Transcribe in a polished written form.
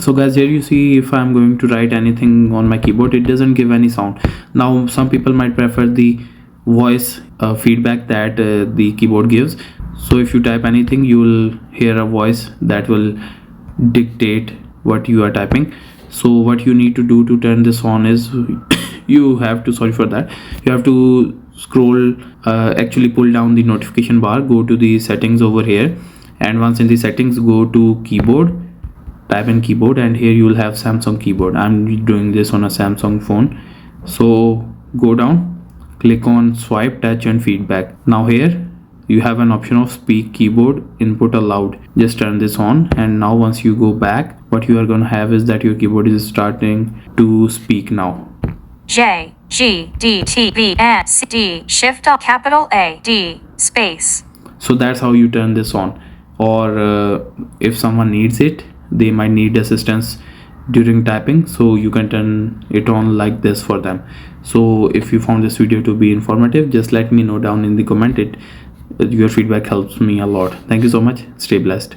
So guys, here you see if I'm going to write anything on my keyboard, it doesn't give any sound. Now some people might prefer the voice feedback that the keyboard gives. So if you type anything, you will hear a voice that will dictate what you are typing. So what you need to do to turn this on is you have to scroll, actually pull down the notification bar, go to the settings over here, and once in the settings, go to keyboard, type in keyboard, and here you will have Samsung keyboard. I'm doing this on a Samsung phone. So go down, click on swipe, touch and feedback. Now here you have an option of speak keyboard input aloud. Just turn this on, and now once you go back, what you are going to have is that your keyboard is starting to speak now. J G D T V S D Shift capital A D space. So that's how you turn this on. Or if someone needs it, they might need assistance during typing, so you can turn it on like this for them. So if you found this video to be informative, just let me know down in the comment. Your feedback helps me a lot. Thank you so much. Stay blessed.